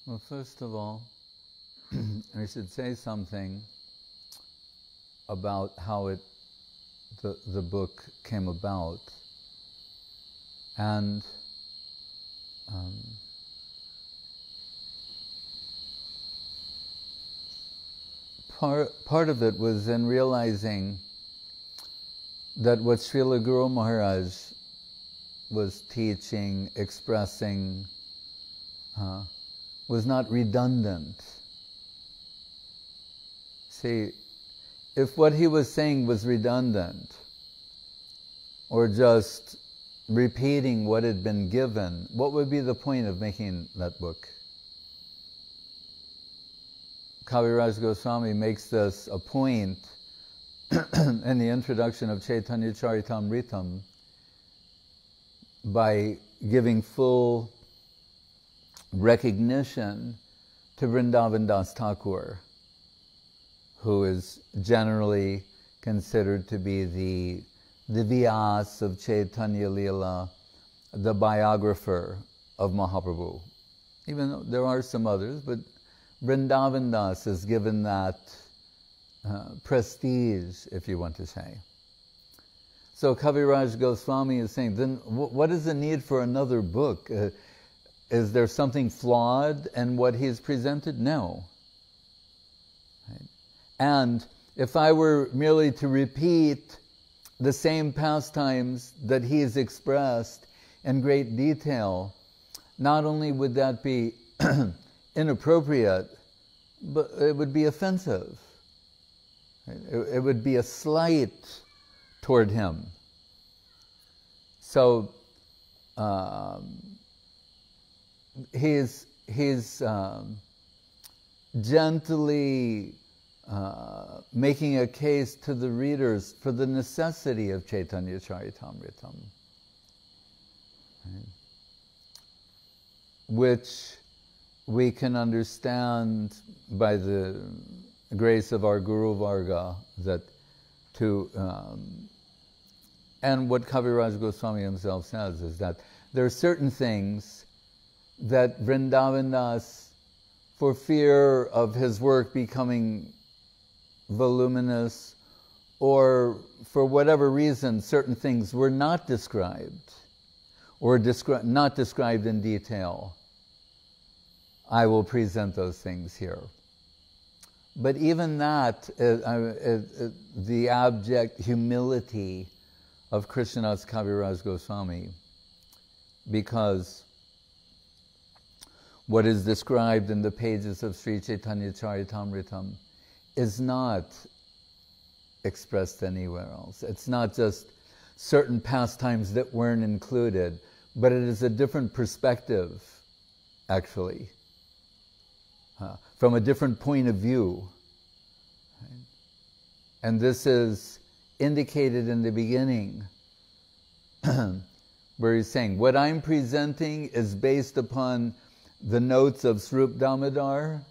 Well, first of all, I should say something about how the book came about. And part of it was in realizing that what Srila Guru Maharaj was teaching, expressing, was not redundant. See, if what he was saying was redundant, or just repeating what had been given, what would be the point of making that book? Kaviraj Goswami makes this a point in the introduction of Chaitanya Charitamritam by giving full recognition to Vrindavan Das Thakur, who is generally considered to be the Vyas of Chaitanya Leela, the biographer of Mahaprabhu. Even though there are some others, but Vrindavan Das is given that prestige, if you want to say. So Kaviraj Goswami is saying, then what is the need for another book? Is there something flawed in what he's presented? No. Right? And if I were merely to repeat the same pastimes that he has expressed in great detail, not only would that be inappropriate, but it would be offensive. Right? It would be a slight toward him. So he's gently making a case to the readers for the necessity of Chaitanya Charitamritam, right? Which we can understand by the grace of our Guru Varga, that and what Kaviraj Goswami himself says is that there are certain things that Vrindavan Das, for fear of his work becoming voluminous, or for whatever reason, certain things were not described, or not described in detail. I will present those things here. But even that, the abject humility of Krishnadas Kaviraj Goswami, because what is described in the pages of Sri Chaitanya Charitamritam is not expressed anywhere else. It's not just certain pastimes that weren't included, but it is a different perspective, actually, from a different point of view. Right? And this is indicated in the beginning, where he's saying, what I'm presenting is based upon the notes of Swarup Damodar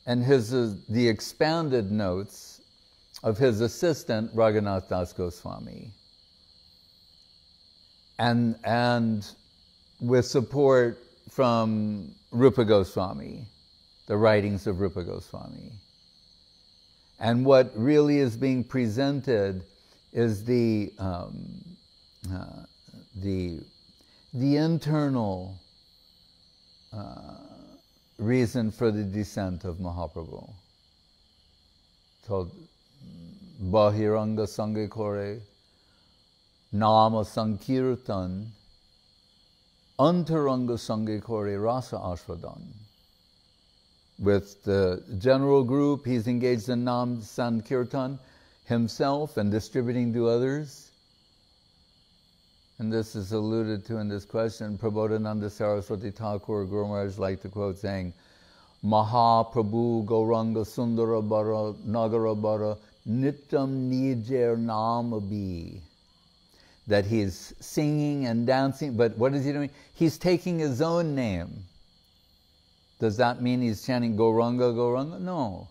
and the expanded notes of his assistant, Raghunath Das Goswami. And with support from Rupa Goswami, the writings of Rupa Goswami. And what really is being presented is the internal reason for the descent of Mahaprabhu. Told Bahiranga Sange Kore, Nama Sankirtan, Antaranga Sange Kore Rasa Ashvadan. With the general group, he's engaged in Nam Sankirtan himself and distributing to others. And this is alluded to in this question. Prabodhananda Saraswati Thakur, Guru Maharaj liked to quote saying, Mahaprabhu Gauranga Sundara Bara Nagara Bara Nityam Nijer Namabi. That he's singing and dancing, but what is he doing? He's taking his own name. Does that mean he's chanting Gauranga, Gauranga? No.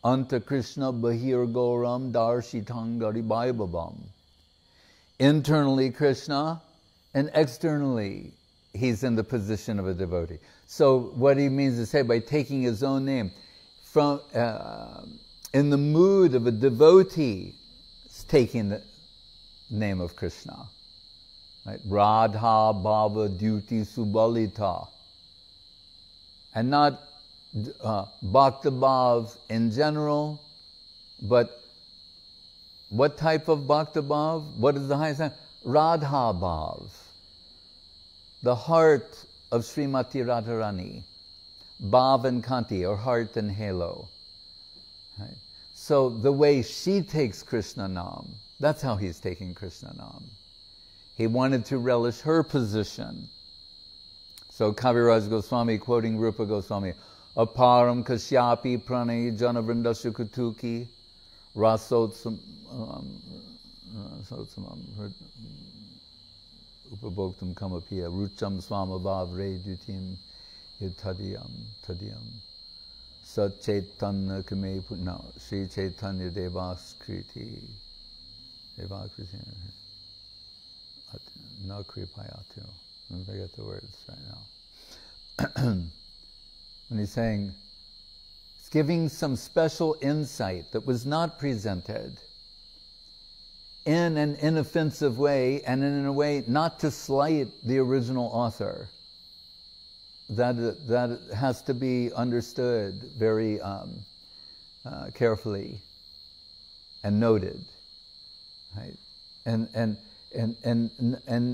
Anta Krishna Bahir Gauram Darshitangari Babam. Internally Krishna, and externally he's in the position of a devotee. So what he means to say by taking his own name, from in the mood of a devotee, taking the name of Krishna. Right? Radha Bhava Duti Subalita. And not Bhakta Bhav in general, but what type of Bhakta Bhav? What is the highest type? Radha Bhav. The heart of Srimati Radharani. Bhav and Kanti, or heart and halo. Right? So the way she takes Krishna Nam, that's how he's taking Krishna Nam. He wanted to relish her position. So Kaviraj Goswami, quoting Rupa Goswami, Aparam Kashyapi Pranay Janavrinda Shukutuki Rasotsamam Upabhoktam Kamapiya Rucham Swamabhav Re Dutim Yutadiyam Tadiyam Sat Chaitanya Kame No, Sri Chaitanya Devaskriti No Kripayatu. I forget the words right now. And he's saying, it's giving some special insight that was not presented in an inoffensive way, and in a way not to slight the original author. That has to be understood very carefully and noted, right? And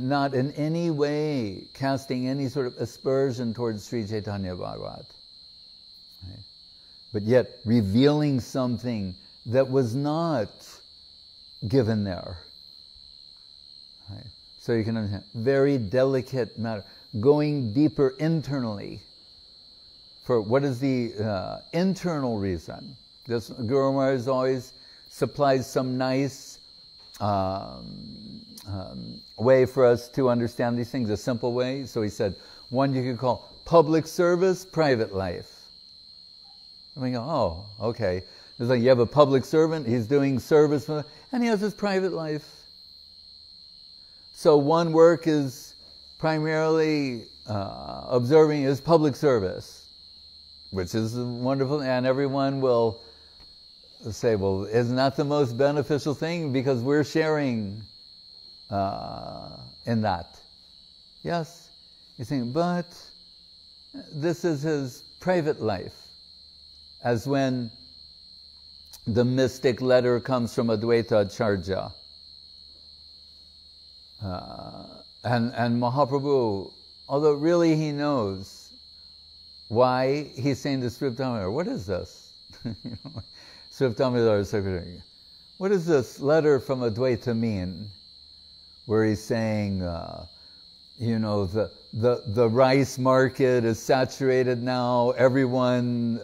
not in any way casting any sort of aspersion towards Sri Chaitanya Bhagavat. Right? But yet revealing something that was not given there. Right? So you can understand, very delicate matter. Going deeper internally. For what is the internal reason? This Guru Maharaj always supplies some nice way for us to understand these things, a simple way. So he said, one you could call public service, private life. And we go, oh, okay. It's like you have a public servant, he's doing service, and he has his private life. So one work is primarily observing his public service, which is wonderful, and everyone will say, well, isn't that the most beneficial thing? Because we're sharing in that. Yes, you're saying, but this is his private life. As when the mystic letter comes from Advaita Acharya. And Mahaprabhu, although really he knows why he's saying to Sri Damodar, what is this? Sri Damodar's secretary, what does this letter from Advaita mean? Where he's saying, the rice market is saturated now, everyone,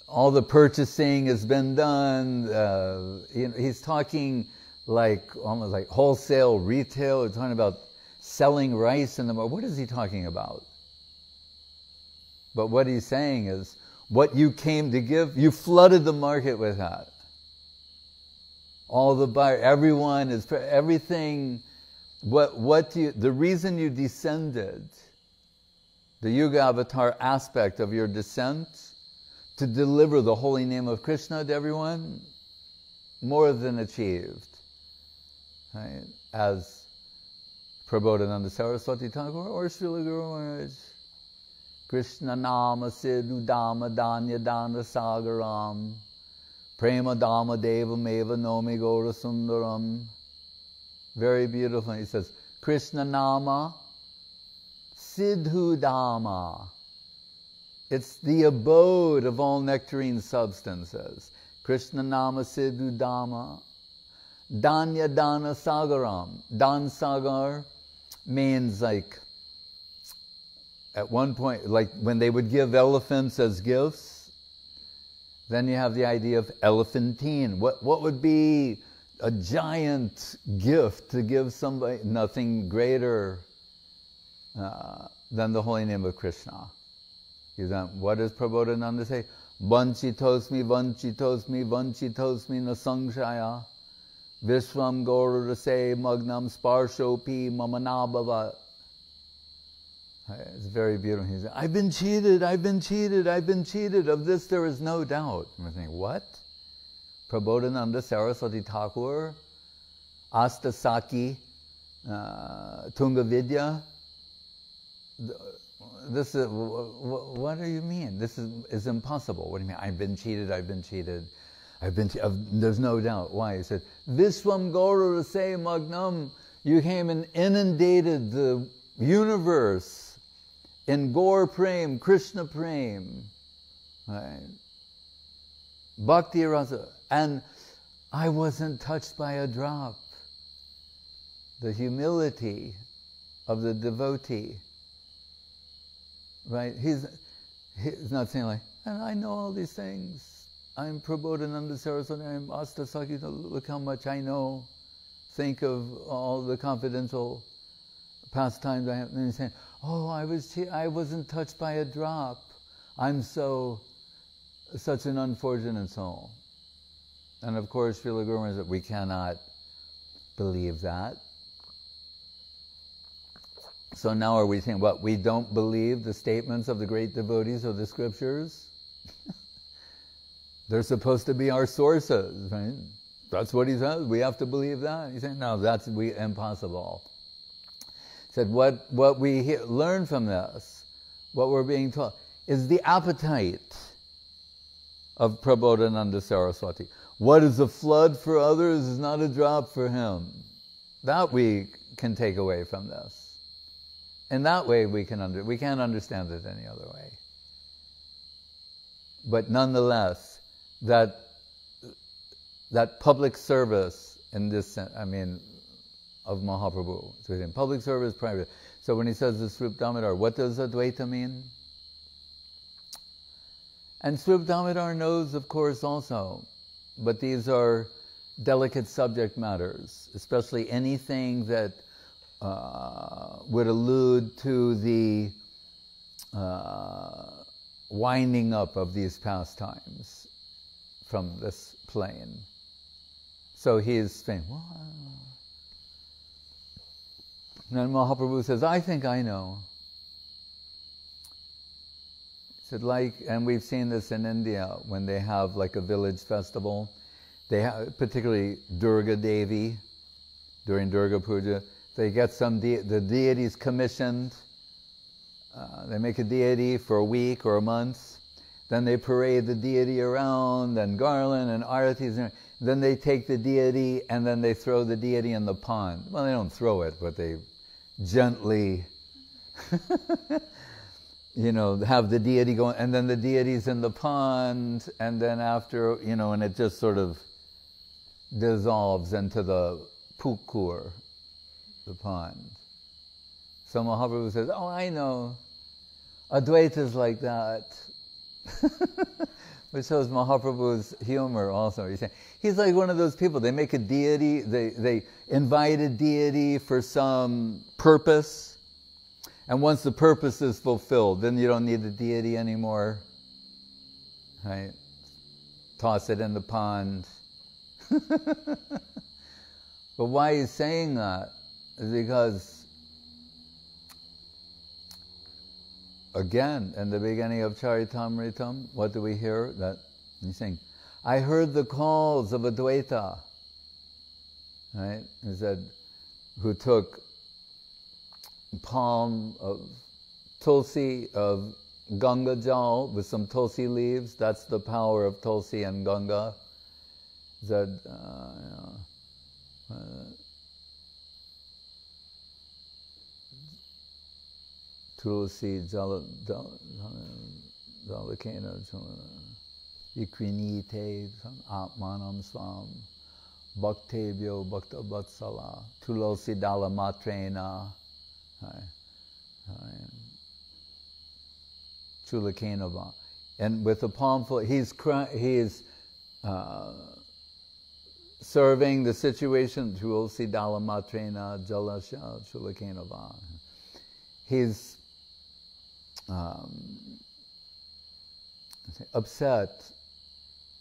all the purchasing has been done. He's talking almost like wholesale, retail. He's talking about selling rice in the market. What is he talking about? But what he's saying is, what you came to give, you flooded the market with that. All the buyer, everyone is, everything, the reason you descended, the Yuga Avatar aspect of your descent, to deliver the holy name of Krishna to everyone, more than achieved. Right? As Prabodhananda Saraswati Thakur or Srila Guru Maharaj, Krishna Nama Siddhu Dhamma Danya Dana Sagaram Prema Dhamma Deva Meva Nomi Gora Sundaram. Very beautiful. He says, Krishna Nama Siddhu Dhamma. It's the abode of all nectarine substances. Krishna Nama Siddhu Dhamma. Danya Dana Sagaram. Dan Sagar means at one point, like when they would give elephants as gifts, then you have the idea of elephantine. What would be a giant gift to give somebody? Nothing greater than the holy name of Krishna. What does Prabodhananda say? Vanchitosmi, vanchitosmi, vanchitosmi na samshaya Vishwam Gaururase Magnam Sparshopi Mamanabhava. It's very beautiful. He said, I've been cheated, I've been cheated, I've been cheated. Of this there is no doubt. And we're thinking, what? Prabodhananda Saraswati Thakur, Astasaki, Tunga Vidya. This is, what do you mean? This is impossible. What do you mean? I've been cheated, I've been cheated. There's no doubt. Why? He said, Vishwam Gaururase Magnam. You came and inundated the universe in Gaur Prem, Krishna Prem. Right? Bhakti Rasa. And I wasn't touched by a drop. The humility of the devotee. Right? He's not saying like, and I know all these things. I'm Prabodhananda Saraswati, I'm Astasaki, look how much I know. Think of all the confidential pastimes I have. And then he's saying, oh, I wasn't touched by a drop. I'm such an unfortunate soul. And of course, Srila Guru Maharaj said, we cannot believe that. So now are we saying, what, we don't believe the statements of the great devotees of the scriptures? They're supposed to be our sources, right? That's what he says. We have to believe that. He's saying, no, that's impossible. He said, what we learn from this, what we're being taught, is the appetite of Prabodhananda Saraswati. What is a flood for others is not a drop for him. That we can take away from this. In that way, we can't understand it any other way. But nonetheless, that public service in this sense, of Mahaprabhu. So in public service, private. So when he says the Srup Damodar, what does Advaita mean? And Srup Damodar knows, of course, also. But these are delicate subject matters, especially anything that would allude to the winding up of these pastimes from this plane. So he is saying, well, and then Mahaprabhu says, I think I know. He said, and we've seen this in India, when they have like a village festival, they have, particularly Durga Devi, during Durga Puja, they get the deities commissioned, they make a deity for a week or a month, then they parade the deity around, and garland and aratis, and then they take the deity and then they throw the deity in the pond. Well, they don't throw it, but they gently, have the deity going, and then the deity's in the pond, and then after, and it just sort of dissolves into the pukur, the pond. So Mahaprabhu says, oh, I know. Advaita's like that. Which shows Mahaprabhu's humor also. He's like one of those people, they make a deity, they invite a deity for some purpose, and once the purpose is fulfilled, then you don't need the deity anymore. Right? Toss it in the pond. But why he's saying that is because, again, in the beginning of Charitamritam, what do we hear? That he's saying, I heard the calls of Advaita. Right? He said, who took palm of tulsi, of Ganga Jal with some tulsi leaves. That's the power of tulsi and Ganga. He said, Tulsi Jalakena Ikrinite Atmanam Swam Bhaktebhyo Bhakta Vatsala Tulsi Dala Matrena Chulakenava. And with a palm full, he's serving the situation, Tulsi Dala Matrena Jalasha Chulakenava. He's upset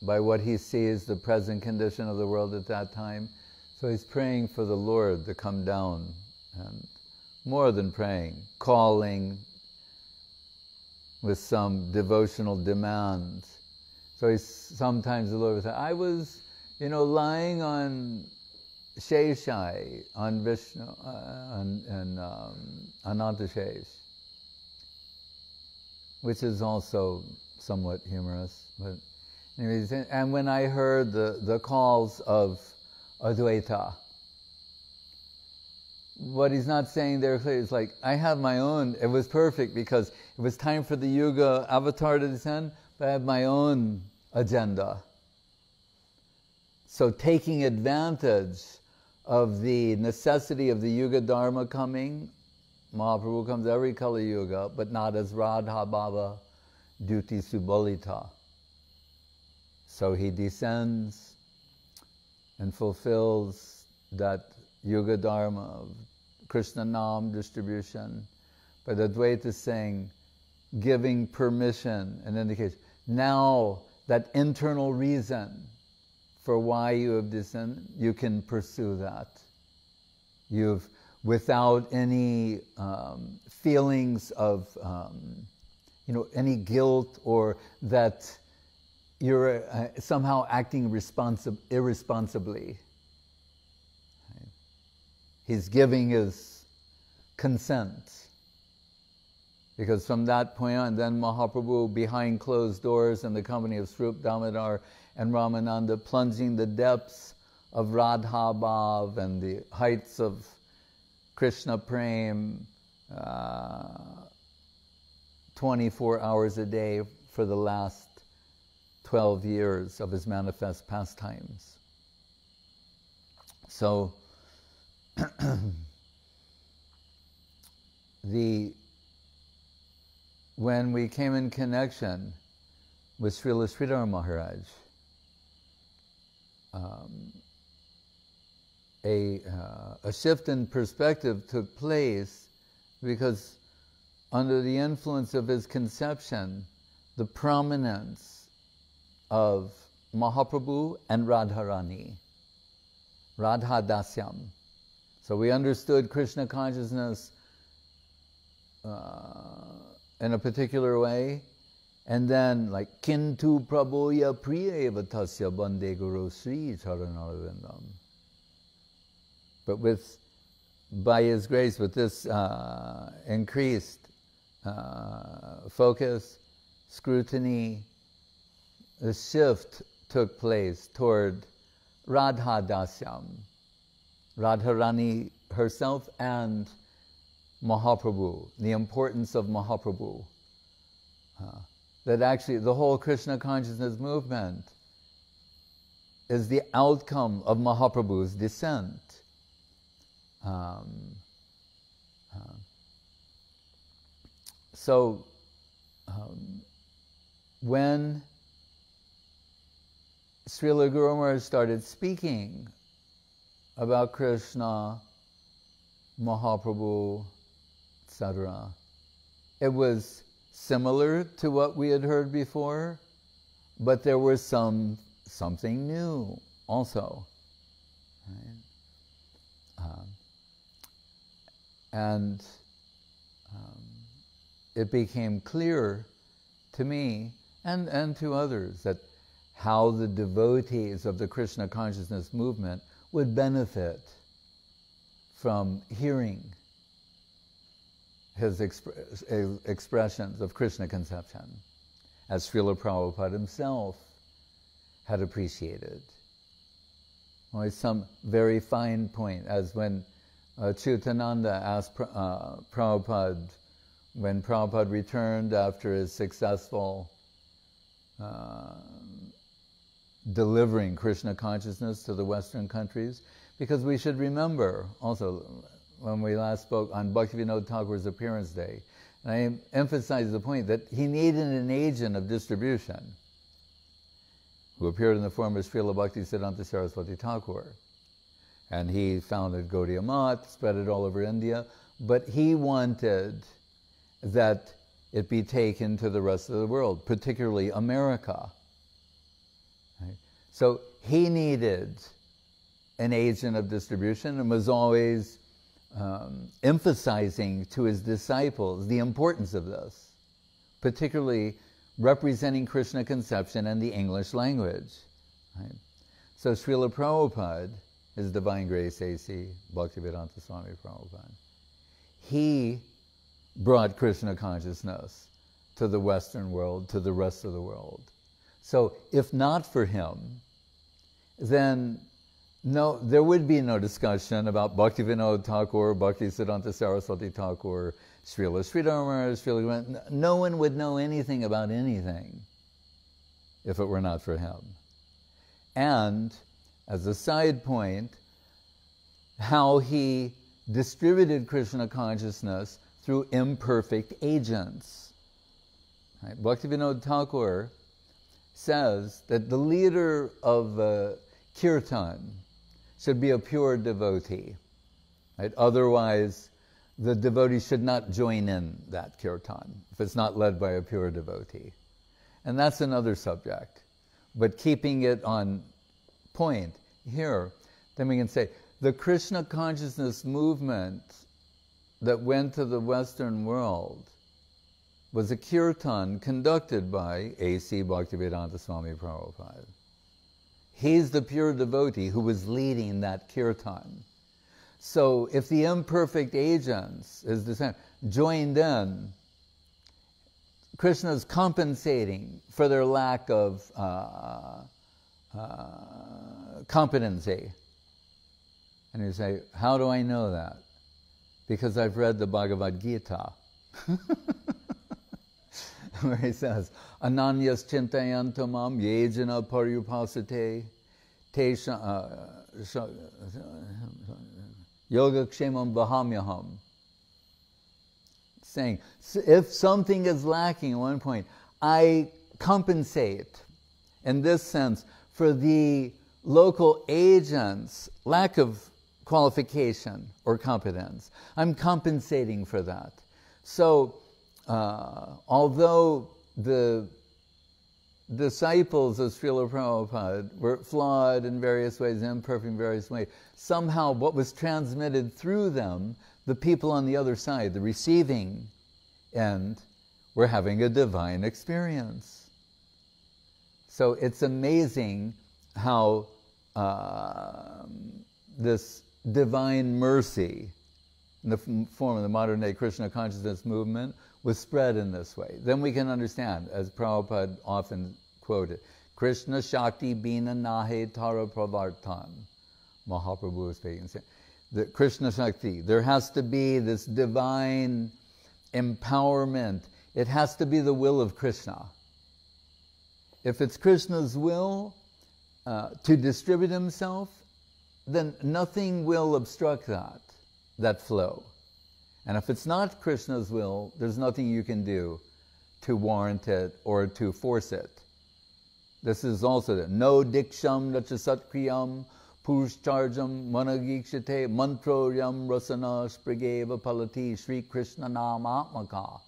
by what he sees, the present condition of the world at that time. So he's praying for the Lord to come down, and more than praying, calling with some devotional demands. So sometimes the Lord would say, I was, lying on Sheshai, on Vishnu, on Anantashesh, which is also somewhat humorous. But anyways, and when I heard the calls of Advaita, what he's not saying there clearly is like, I have my own, it was perfect because it was time for the Yuga avatar to descend, but I have my own agenda. So taking advantage of the necessity of the Yuga Dharma coming, Mahaprabhu comes every Kali Yuga, but not as Radha Baba Duti Subolita. So he descends and fulfills that Yuga Dharma of Krishna Nam distribution. But Advaita is saying, giving permission and indication. Now that internal reason for why you have descended, you can pursue that. You've, without any feelings of, any guilt or that you're somehow acting irresponsibly. He's giving his consent. Because from that point on, then Mahaprabhu, behind closed doors in the company of Swarup Damodar and Ramananda, plunging the depths of Radha Bhav and the heights of Krishna Prem, 24 hours a day for the last 12 years of his manifest pastimes. So, when we came in connection with Srila Sridhar Maharaj, a shift in perspective took place because under the influence of his conception, the prominence of Mahaprabhu and Radharani, Radha Dasyam. So we understood Krishna consciousness in a particular way, and then like Kintu Prabhoya Priyeva Tasya Bande Guru Sri Charanarvindam. But by his grace, with this increased focus, scrutiny, the shift took place toward Radha Dasyam, Radharani herself and Mahaprabhu, the importance of Mahaprabhu. That actually the whole Krishna consciousness movement is the outcome of Mahaprabhu's descent. When Srila Guru Maharaj started speaking about Krishna, Mahaprabhu, etc., it was similar to what we had heard before, but there was something new also. Right? And it became clear to me and to others that how the devotees of the Krishna consciousness movement would benefit from hearing his expressions of Krishna conception, as Srila Prabhupada himself had appreciated. Always some very fine point, as when Chutananda asked Prabhupada, when Prabhupada returned after his successful delivering Krishna consciousness to the Western countries, because we should remember also, when we last spoke on Bhaktivinoda Thakur's appearance day, and I emphasized the point that he needed an agent of distribution who appeared in the form of Srila Bhaktisiddhanta Saraswati Thakur. And he founded Gaudiya Math, spread it all over India, but he wanted that it be taken to the rest of the world, particularly America. Right? So he needed an agent of distribution and was always emphasizing to his disciples the importance of this, particularly representing Krishna conception in the English language. Right? So Srila Prabhupada, His Divine Grace A.C. Bhaktivedanta Swami Prabhupada, he brought Krishna consciousness to the Western world, to the rest of the world. So if not for him, then there would be no discussion about Bhaktivinoda Thakur, Bhaktisiddhanta Saraswati Thakur, Srila Sridhar Maharaj, Srila... No one would know anything about anything if it were not for him. And, as a side point, how he distributed Krishna consciousness through imperfect agents. Right? Bhaktivinoda Thakur says that the leader of kirtan should be a pure devotee. Right? Otherwise, the devotee should not join in that kirtan if it's not led by a pure devotee. And that's another subject. But keeping it on point here, then we can say the Krishna consciousness movement that went to the Western world was a kirtan conducted by A.C. Bhaktivedanta Swami Prabhupada. He's the pure devotee who was leading that kirtan. So if the imperfect agents, as the same, joined in, Krishna's compensating for their lack of competency. And you say, how do I know that? Because I've read the Bhagavad Gita, where he says, Ananyas chintayantamam yejana paryupasate yoga kshemam vahamyaham. Saying, if something is lacking at one point, I compensate, in this sense, for the local agent's lack of qualification or competence. I'm compensating for that. So, although the disciples of Srila Prabhupada were flawed in various ways, imperfect in various ways, somehow what was transmitted through them, the people on the other side, the receiving end, were having a divine experience. So it's amazing how this divine mercy in the form of the modern day Krishna consciousness movement was spread in this way. Then we can understand, as Prabhupada often quoted, Krishna Shakti Bina Nahe Tara Pravartan. Mahaprabhu was speaking. The Krishna Shakti, there has to be this divine empowerment. It has to be the will of Krishna. If it's Krishna's will to distribute himself, then nothing will obstruct that flow. And if it's not Krishna's will, there's nothing you can do to warrant it or to force it. This is also no diksham nachasatkriam purushcharjam managikshate mantroryam rasana sprigeva palati Sri Krishna namatmaka.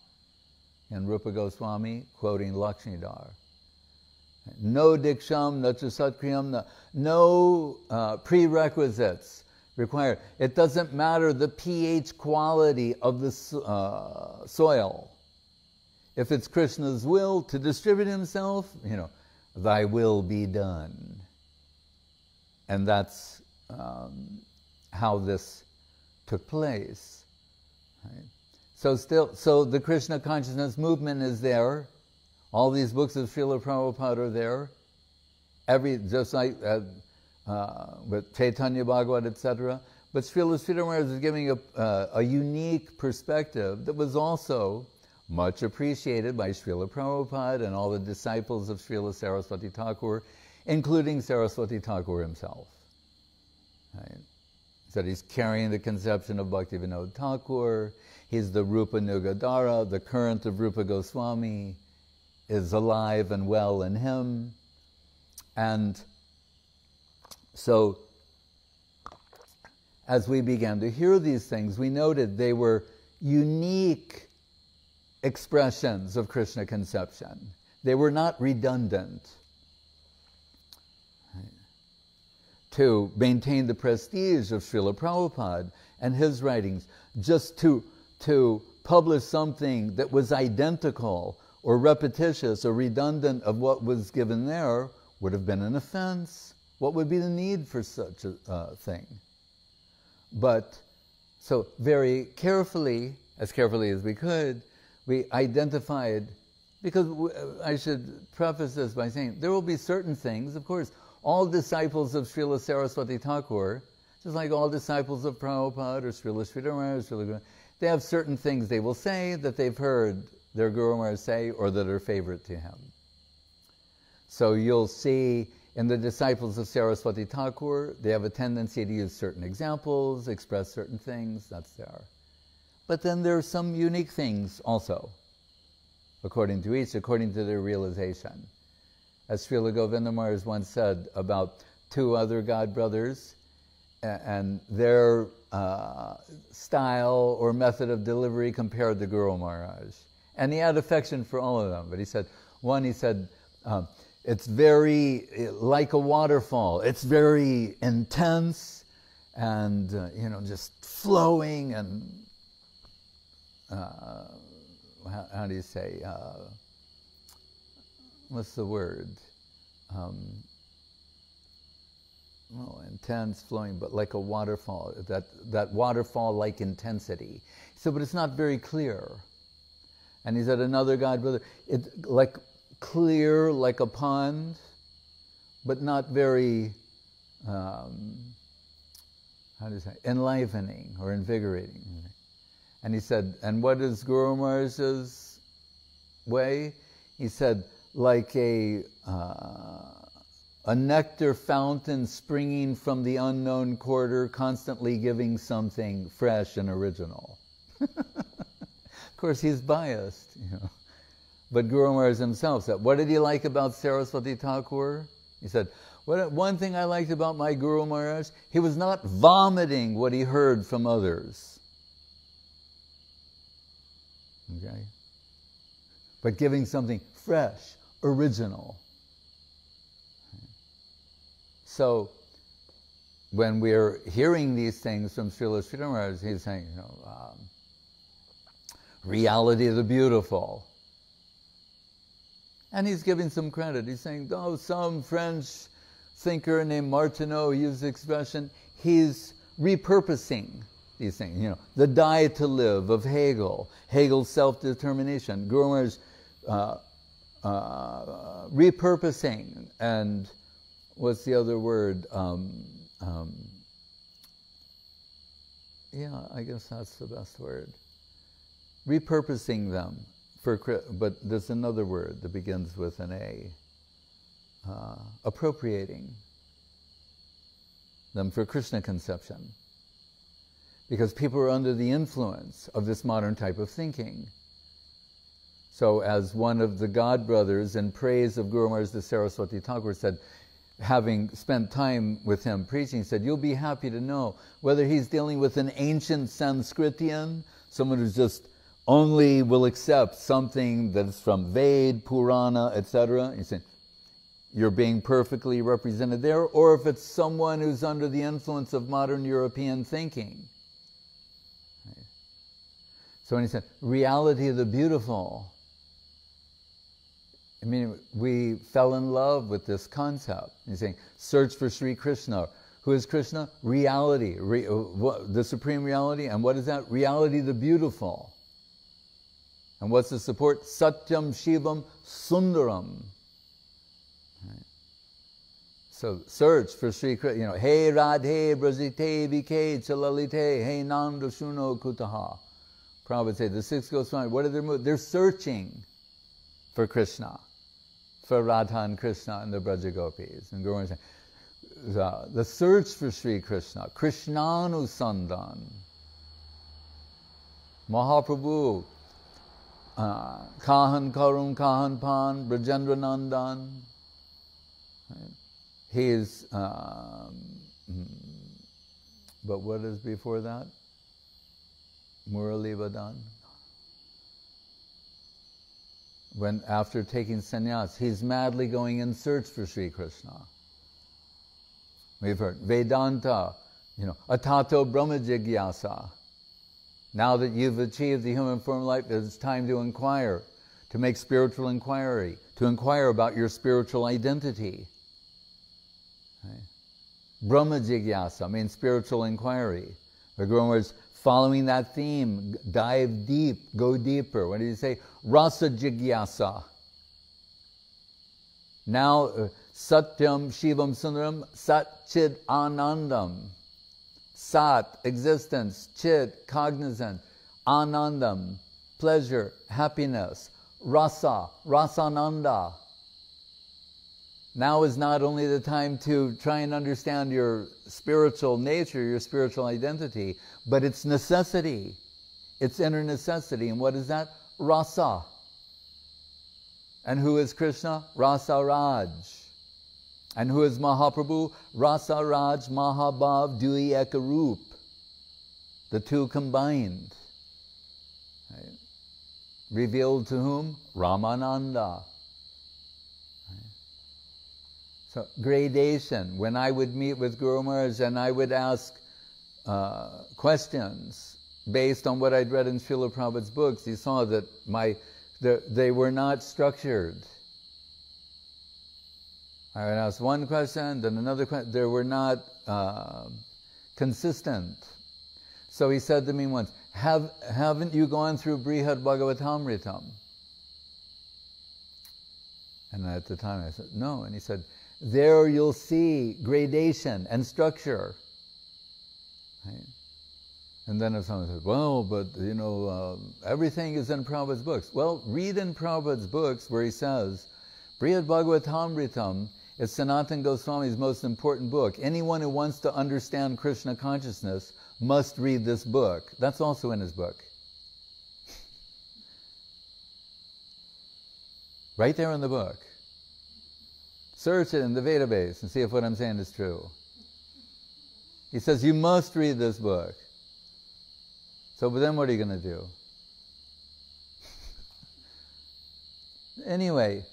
And Rupa Goswami quoting Lakshmidhar. No diksham nachasatkriam, no prerequisites required. It doesn't matter the pH quality of the soil. If it's Krishna's will to distribute himself, thy will be done. And that's how this took place. Right? So the Krishna consciousness movement is there. All these books of Srila Prabhupada are there. Just like with Chaitanya Bhagavat, etc. But Srila Sridhar Maharaj is giving a unique perspective that was also much appreciated by Srila Prabhupada and all the disciples of Srila Saraswati Thakur, including Saraswati Thakur himself. Right? So he's carrying the conception of Bhaktivinoda Thakur. He's the Rupa Nugadara, the current of Rupa Goswami is alive and well in him. And so, as we began to hear these things, we noted they were unique expressions of Krishna conception. They were not redundant. To maintain the prestige of Srila Prabhupada and his writings, just to publish something that was identical or repetitious or redundant of what was given there would have been an offense. What would be the need for such a thing? But so very carefully as we could, we identified, because I should preface this by saying there will be certain things, of course, all disciples of Srila Saraswati Thakur, just like all disciples of Prabhupada or Srila Sridhar Maharaj, they have certain things they will say that they've heard their Guru Maharaj say or that are favorite to him. So you'll see in the disciples of Saraswati Thakur, they have a tendency to use certain examples, express certain things, that's there. But then there are some unique things also, according to each, according to their realization. As Srila Govinda Maharaj once said about two other God brothers and their style or method of delivery compared to Guru Maharaj. And he had affection for all of them, but he said, it's very like a waterfall. It's very intense and, just flowing and, how do you say, what's the word? Intense, flowing, but like a waterfall, that waterfall-like intensity. So, but it's not very clear. And he said, another God brother, it's like clear like a pond, but not very, how do you say, enlivening or invigorating. And he said, and what is Guru Maharaj's way? He said, like a nectar fountain springing from the unknown quarter, constantly giving something fresh and original. Of course, he's biased, But Guru Maharaj himself said, what did he like about Saraswati Thakur? He said, one thing I liked about my Guru Maharaj, he was not vomiting what he heard from others. Okay? But giving something fresh, original. So, when we're hearing these things from Srila Sridhar Maharaj, he's saying, reality of the beautiful. And he's giving some credit. He's saying, some French thinker named Martineau used the expression, he's repurposing these things. The Die to Live of Hegel, Hegel's self-determination, Guru Maharaj repurposing, and what's the other word? Yeah, I guess that's the best word. Repurposing them but there's another word that begins with an A. Appropriating them for Krishna conception. Because people are under the influence of this modern type of thinking. So as one of the God brothers in praise of Guru Maharaj, the Saraswati Thakur said, having spent time with him preaching, said, you'll be happy to know whether he's dealing with an ancient Sanskritian, someone who's just only will accept something that's from Ved, Purana, etc. He said, you're being perfectly represented there, or if it's someone who's under the influence of modern European thinking. So when he said, reality of the beautiful, I mean, we fell in love with this concept. He's saying, search for Sri Krishna. Who is Krishna? Reality, the supreme reality. And what is that? Reality the beautiful. And what's the support? Satyam Shivam Sundaram. Right. So search for Sri Krishna. Hey Radhe Brajite Vike Chalalite Hey Nanda Shuno Kutaha. Prabhupada would say, the six Goswami, what are their moves? They're searching for Krishna, for Radha and Krishna and the Braja Gopis. And Guru Maharaj saying, the search for Sri Krishna, Krishnanusandhan. Mahaprabhu, Kahan Karun, Kahan Pan, Brajendra Nandan. He's, but what is before that? Murali Vadan. when after taking sannyas, he's madly going in search for Sri Krishna. We've heard Vedanta, Atato Brahma Jigyasa. Now that you've achieved the human form of life, it's time to inquire, to make spiritual inquiry, to inquire about your spiritual identity. Right? Brahma Jigyasa means spiritual inquiry. The Guru was following that theme, dive deep, go deeper. What did he say? Rasa Jigyasa. Now, Satyam Shivam Sundaram Sat Chit Anandam. Sat, existence, Chit, cognizant, Anandam, pleasure, happiness, Rasa, Rasananda. Now is not only the time to try and understand your spiritual nature, your spiritual identity, but its necessity, its inner necessity. And what is that? Rasa. And who is Krishna? Rasa Raj. And who is Mahaprabhu? Rasa Raj Mahabhav Dui Ekarup. The two combined. Right? Revealed to whom? Ramananda. Right? So gradation. When I would meet with Guru Maharaj and I would ask questions based on what I'd read in Srila Prabhupada's books, he saw that they were not structured. I would ask one question, then another question. They were not consistent. So he said to me once, haven't you gone through Brihad Bhagavatamritam? And at the time I said, no. And he said, there you'll see gradation and structure. Right? And then if someone said, well, but everything is in Prabhupada's books. Well, read in Prabhupada's books where he says, Brihad Bhagavatamritam is Sanatana Goswami's most important book. Anyone who wants to understand Krishna consciousness must read this book. That's also in his book. Right there in the book. Search it in the database and see if what I'm saying is true. He says, you must read this book. So, but then what are you going to do? Anyway,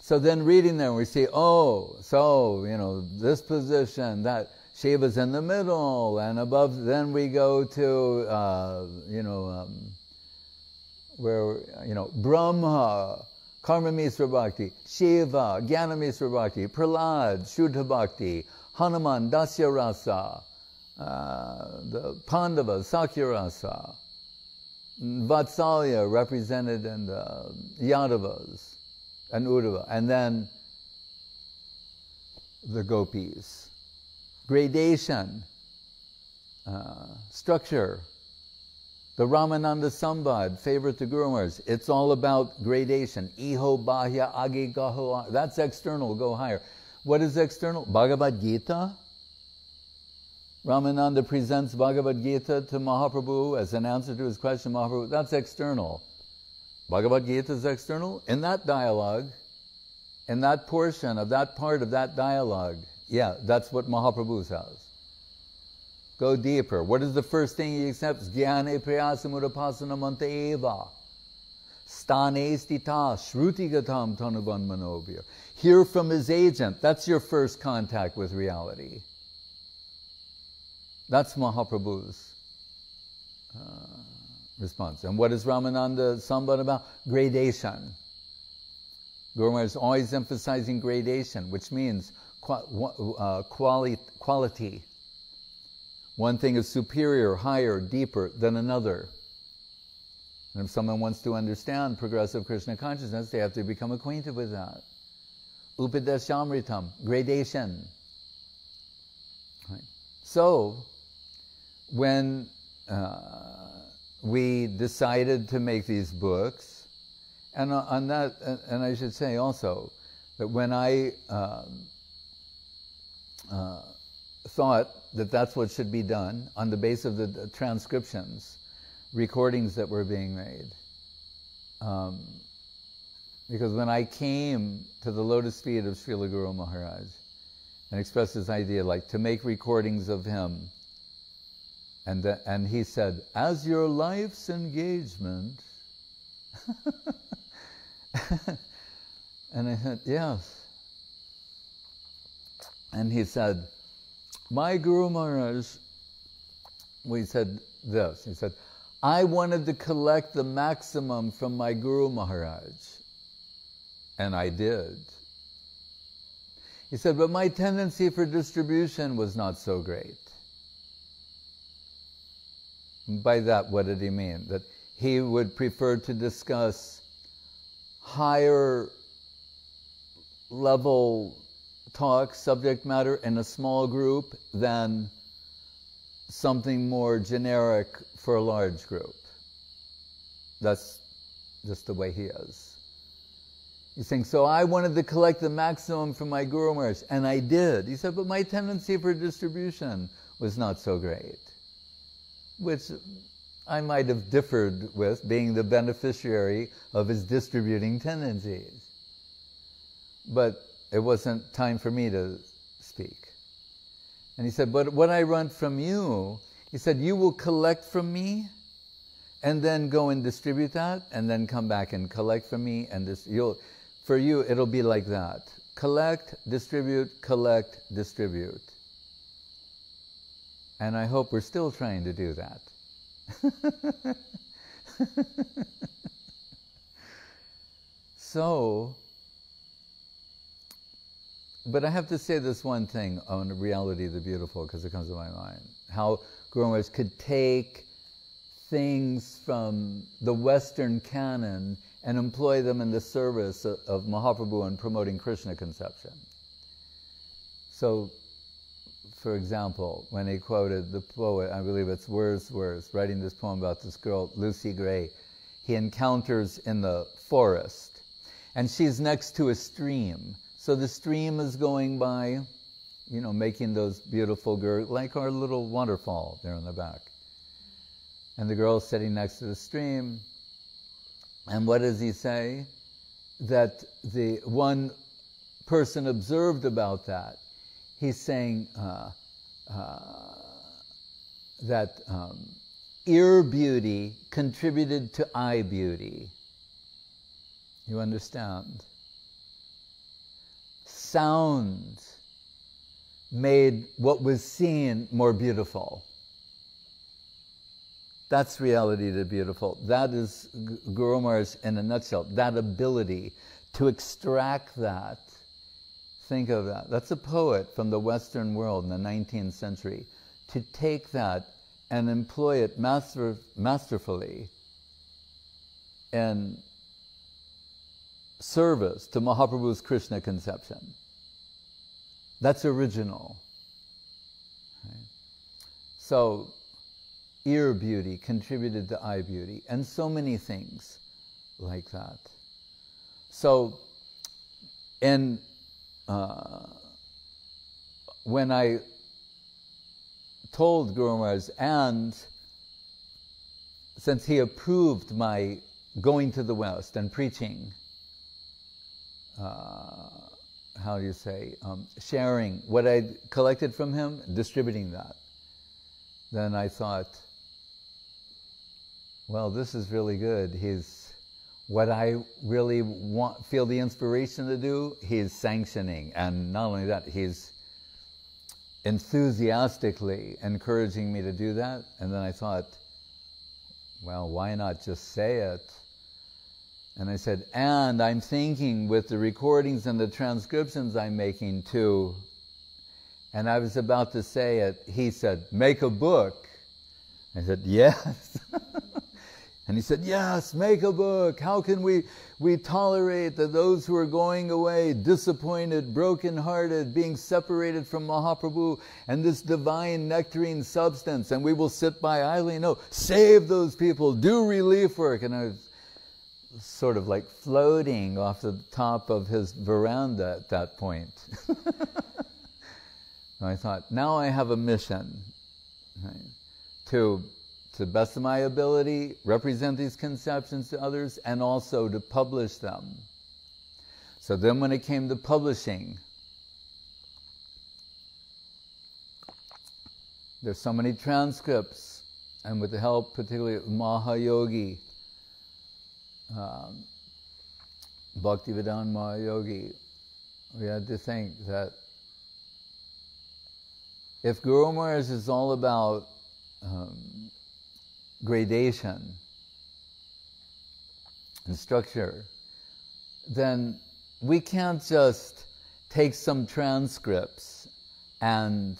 so then reading there, we see, this position, that Shiva's in the middle, and above, then we go to, Brahma, Karma Misra Bhakti, Shiva, Jnana Misra Bhakti, Prahlad, Shuddha Bhakti, Hanuman, Dasya Rasa, the Pandavas, Sakya Rasa, Vatsalya represented in the Yadavas and Uddhava, and then the gopis. Gradation, structure. The Ramananda Sambad, favorite to Guru Maharaj, it's all about gradation. Iho, Bahya, Agi, Gaho, that's external, go higher. What is external? Bhagavad Gita. Ramananda presents Bhagavad Gita to Mahaprabhu as an answer to his question, Mahaprabhu, that's external. Bhagavad Gita is external. In that dialogue, in that portion of that part of that dialogue, yeah, that's what Mahaprabhu says. Go deeper. What is the first thing he accepts? Jnane prayasamudapasana manta eva. Stane stita shrutigatam tanuban manobhya. Hear from his agent. That's your first contact with reality. That's Mahaprabhu's response. And what is Ramananda Sambad about? Gradation. Guru Maharaj is always emphasizing gradation, which means quality. One thing is superior, higher, deeper than another. And if someone wants to understand progressive Krishna consciousness, they have to become acquainted with that. Upadeshamritam, gradation. Right. So, when we decided to make these books, and on that, and I should say also that when I thought that that's what should be done on the basis of the transcriptions, recordings that were being made, because when I came to the lotus feet of Srila Guru Maharaj and expressed this idea, like to make recordings of him, and he said, as your life's engagement, And I said, yes. And he said, my Guru Maharaj, we said this, he said, I wanted to collect the maximum from my Guru Maharaj, and I did. He said, but my tendency for distribution was not so great. By that, what did he mean? That he would prefer to discuss higher level talk, subject matter in a small group than something more generic for a large group. That's just the way he is. He's saying, so I wanted to collect the maximum from my Guru Maharaj, and I did. He said, but my tendency for distribution was not so great, which I might have differed with, being the beneficiary of his distributing tendencies. But it wasn't time for me to speak. And he said, but what I want from you, he said, you will collect from me and then go and distribute that and then come back and collect from me. And for you, it'll be like that. Collect, distribute, collect, distribute. And I hope we're still trying to do that. So, but I have to say this one thing on Reality of the Beautiful, because it comes to my mind. How Guru Maharaj could take things from the Western canon and employ them in the service of Mahaprabhu and promoting Krishna conception. So, for example, when he quoted the poet, I believe it's Wordsworth, writing this poem about this girl, Lucy Gray, he encounters in the forest, and she's next to a stream. So the stream is going by, you know, making those beautiful gurgles, like our little waterfall there in the back. And the girl's sitting next to the stream. And what does he say? That the one person observed about that, he's saying that ear beauty contributed to eye beauty. You understand? Sound made what was seen more beautiful. That's Reality of the Beautiful. That is Guru Maharaj in a nutshell. That ability to extract that. Think of that. That's a poet from the Western world in the 19th century. To take that and employ it masterfully in service to Mahaprabhu's Krishna conception. That's original. Right? So, ear beauty contributed to eye beauty, and so many things like that. So, when I told Guru Maharaj, and since he approved my going to the West and preaching, how do you say, sharing what I'd collected from him, distributing that, then I thought, well, this is really good. He's what I really feel the inspiration to do, he's sanctioning. And not only that, he's enthusiastically encouraging me to do that. And then I thought, well, why not just say it? And I said, and I'm thinking with the recordings and the transcriptions I'm making too. And I was about to say it. He said, make a book. I said, yes. And he said, yes, make a book. How can we tolerate that those who are going away, disappointed, broken-hearted, being separated from Mahaprabhu and this divine nectarine substance, and we will sit by idly? No, save those people, do relief work. And I was sort of like floating off the top of his veranda at that point. And I thought, now I have a mission, right, to the best of my ability, represent these conceptions to others, and also to publish them. So then when it came to publishing, there's so many transcripts, and with the help particularly of Mahayogi, Bhaktivedanta Mahayogi, we had to think that if Guru Maharaj is all about gradation and structure, then we can't just take some transcripts and,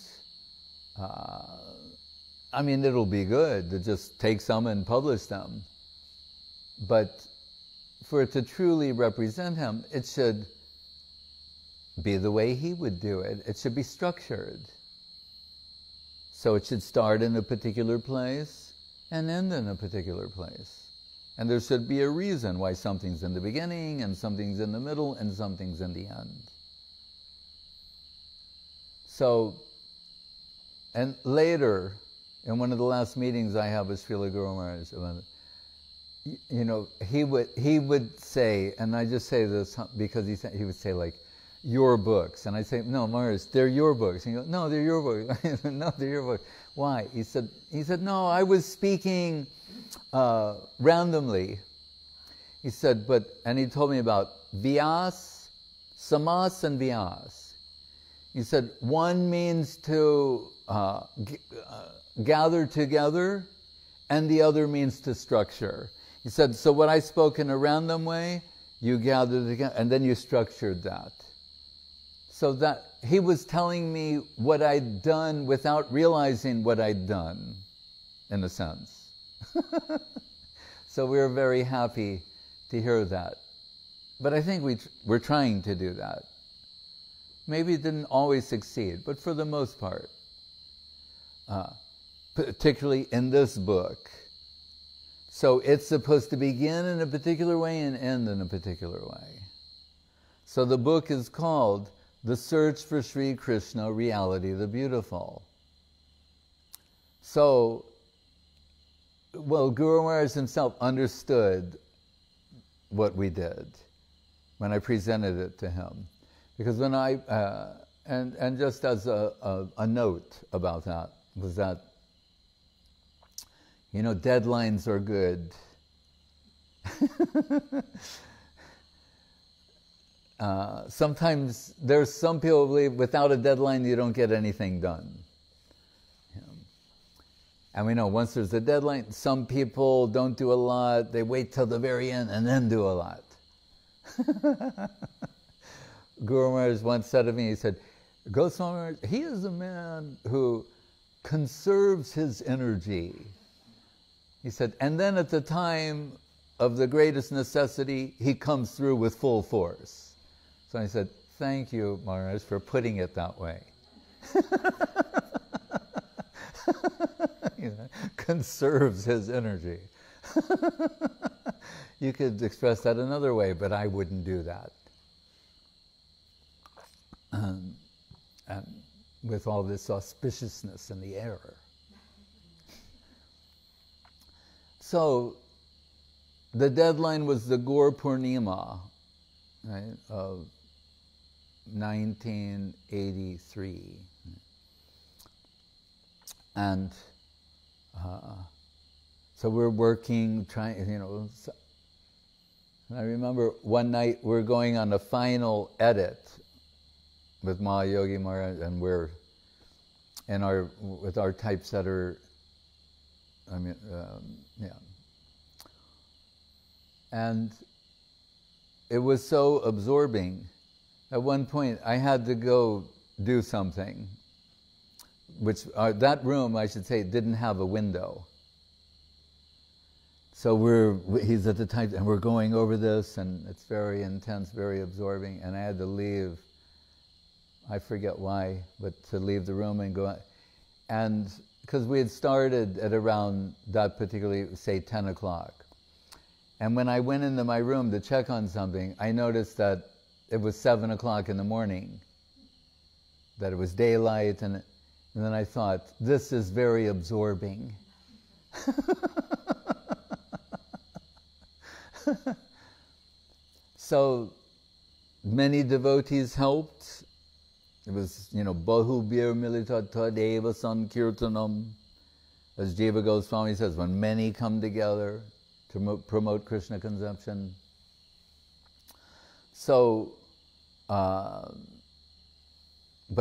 I mean, it'll be good to just take some and publish them. But for it to truly represent him, it should be the way he would do it. It should be structured. So it should start in a particular place and end in a particular place. And there should be a reason why something's in the beginning and something's in the middle and something's in the end. So, and later, in one of the last meetings I have with Srila Guru Maharaj, you know, he would say, and I just say this because he would say like, your books. And I say, no, Maharaj, they're your books. And he goes, no, they're your books. No, they're your books. Why? He said, no, I was speaking randomly. He said, and he told me about Vyas, Samas and Vyas. He said, one means to gather together, and the other means to structure. He said, so what I spoke in a random way, you gathered together, and then you structured that. So that he was telling me what I'd done without realizing what I'd done, in a sense. So we were very happy to hear that. But I think we're trying to do that. Maybe it didn't always succeed, but for the most part, particularly in this book. So it's supposed to begin in a particular way and end in a particular way. So the book is called The Search for Sri Krishna, Reality the Beautiful. So, well, Guru Maharaj himself understood what we did when I presented it to him. Because when I, and just as a note about that, was that, you know, deadlines are good. Sometimes there's some people believe without a deadline you don't get anything done. You know. And we know once there's a deadline, some people don't do a lot, they wait till the very end and then do a lot. Guru Maharaj once said to me, he said, GOSWAMI, he is a man who conserves his energy. He said, and then at the time of the greatest necessity, he comes through with full force. So I said, thank you, Maharaj, for putting it that way. You know, conserves his energy. You could express that another way, but I wouldn't do that. And with all this auspiciousness in the air. So, the deadline was the Gaur Purnima, right, of 1983. And so we're working, trying, you know. And I remember one night we're going on a final edit with Mahayogi Maharaj, and we're with our typesetter. I mean, yeah. And it was so absorbing. At one point, I had to go do something, which that room, I should say, didn't have a window. So he's at the type, and we're going over this, and it's very intense, very absorbing, and I had to leave. I forget why, but to leave the room and go out. And because we had started at around that particularly, say, 10 o'clock. And when I went into my room to check on something, I noticed that it was 7 o'clock in the morning, that it was daylight, and then I thought, this is very absorbing. So many devotees helped. It was, you know, Bahubir Milita Tadeva Sankirtanam. As Jiva Goswami says, when many come together to promote Krishna consumption. So, but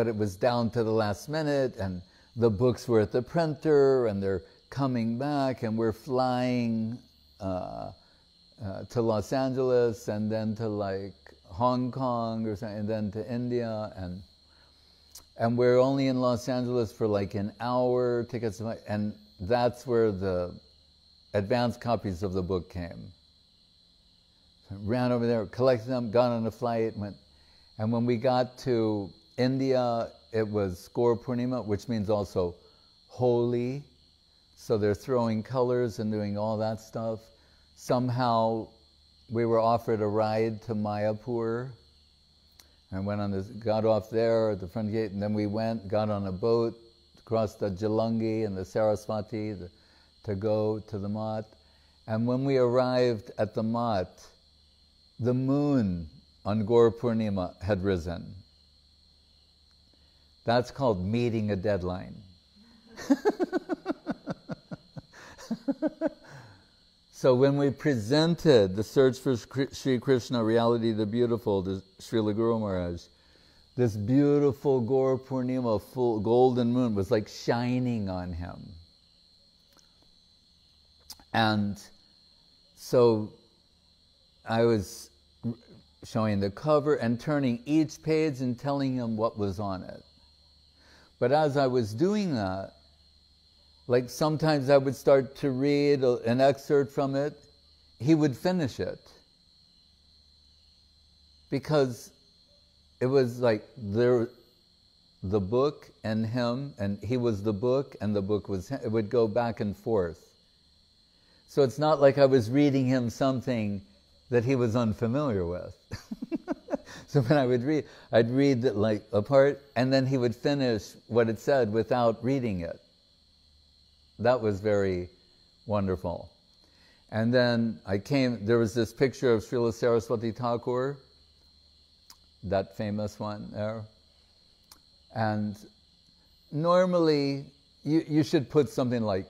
it was down to the last minute, and the books were at the printer, and they're coming back, and we're flying to Los Angeles, and then to like Hong Kong or something, and then to India, and we're only in Los Angeles for like an hour to get some, and that's where the advanced copies of the book came. So I ran over there, collected them, got on a flight, went, and when we got to India, it was Gaur Purnima, which means also holy. So they're throwing colors and doing all that stuff. Somehow we were offered a ride to Mayapur. I went on this, got off there at the front gate, and then we got on a boat, across the Jalangi and the Saraswati to go to the Mat. And when we arrived at the Mat, the moon on Gaur Purnima had risen. That's called meeting a deadline. So when we presented the Search for Sri Krishna, Reality the Beautiful, to Srila Guru Maharaj, this beautiful Gaur Purnima, full golden moon, was like shining on him. And so I was showing the cover and turning each page and telling him what was on it. But as I was doing that, like sometimes I would start to read an excerpt from it, he would finish it. Because it was like the book and him, and he was the book and the book was him. It would go back and forth. So it's not like I was reading him something that he was unfamiliar with. So when I would read, I'd read it like a part, and then he would finish what it said without reading it. That was very wonderful. And then there was this picture of Srila Saraswati Thakur, that famous one there. And normally, you should put something like,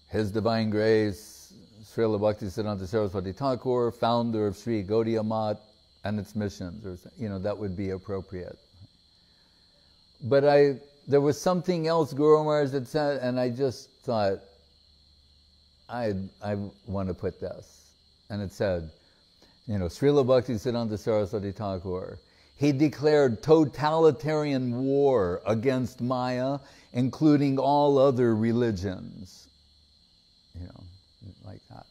His Divine Grace, Srila Bhaktisiddhanta Saraswati Thakur, founder of Sri Gaudiya Math and its missions, or that would be appropriate. But there was something else Guru Maharaj had said, and I just thought, I want to put this. And it said, Srila Bhaktisiddhanta Saraswati Thakur, he declared totalitarian war against Maya, including all other religions. Like that.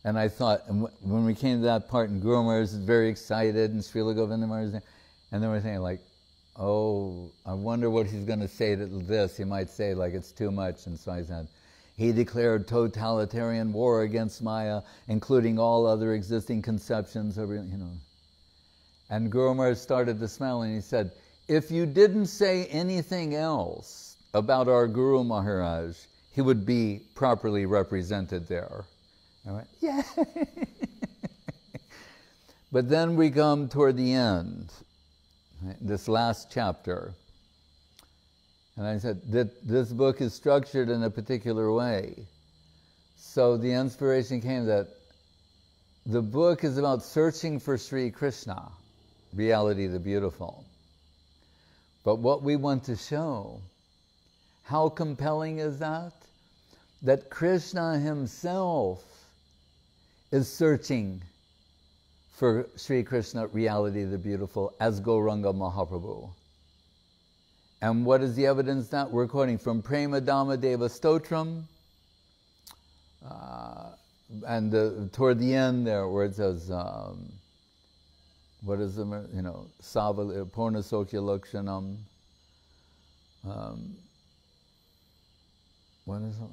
And I thought, and when we came to that part, and Guru Maharaj was very excited, and Srila Govinda Maharaj, and then we're thinking like, oh, I wonder what he's going to say to this. He might say like it's too much. And so I said, he declared totalitarian war against Maya, including all other existing conceptions of, And Guru Maharaj started to smile and he said, if you didn't say anything else about our Guru Maharaj, he would be properly represented there. I went, yeah. But then we come toward the end, this last chapter. And I said that this book is structured in a particular way. So the inspiration came that the book is about searching for Sri Krishna, Reality the Beautiful. But what we want to show, how compelling is that? That Krishna himself is searching for Sri Krishna, Reality the Beautiful, as Gauranga Mahaprabhu. And what is the evidence that? We're quoting from Prema Dhamma Deva Stotram, and toward the end there, where it says, what is the, Savala, Purna Sokya Lakshanam, what is it?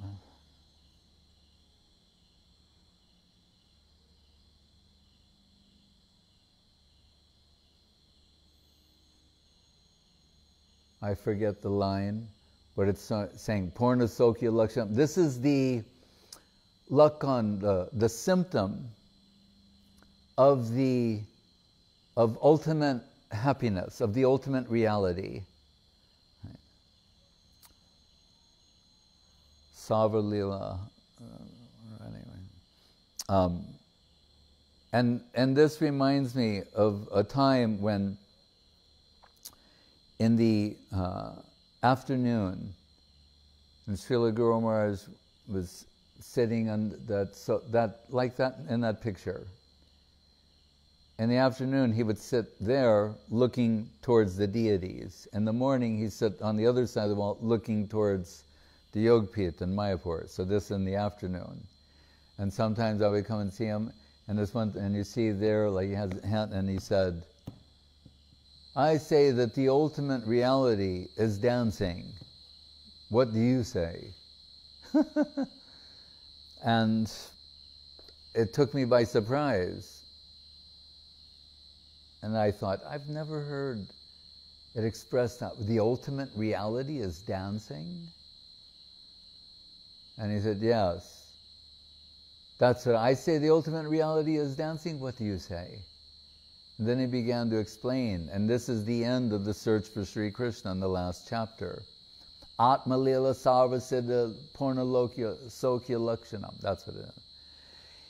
I forget the line, but it's saying Purna Sokya Lakshanam. This is the lakhan, the symptom of ultimate happiness, of the ultimate reality. Savarlila, anyway. And this reminds me of a time when in the afternoon, and Srila Guru Maharaj was sitting on like that in that picture. In the afternoon, he would sit there looking towards the deities. In the morning, he'd sit on the other side of the wall looking towards the Yogpith in Mayapur. So this in the afternoon. And sometimes I would come and see him, and you see there, like he has a hand, and he said, I say that the ultimate reality is dancing. What do you say? And it took me by surprise. And I thought, I've never heard it expressed that. The ultimate reality is dancing? And he said, yes. That's what I say, the ultimate reality is dancing? What do you say? And then he began to explain, and this is the end of the search for Sri Krishna in the last chapter. Atma lila sarvasiddha purna lokya sokya lakshanam. That's what it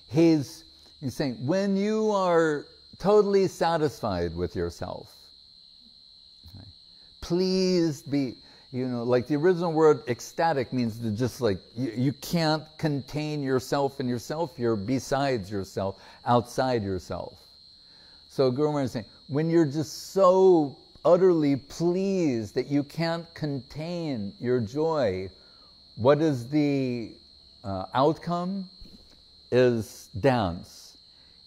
is. He's saying, when you are totally satisfied with yourself, okay, please be, like the original word ecstatic means to just like, you can't contain yourself in yourself, you're besides yourself, outside yourself. So Guru Maharaj is saying, when you're just so utterly pleased that you can't contain your joy, what is the outcome? Is dance.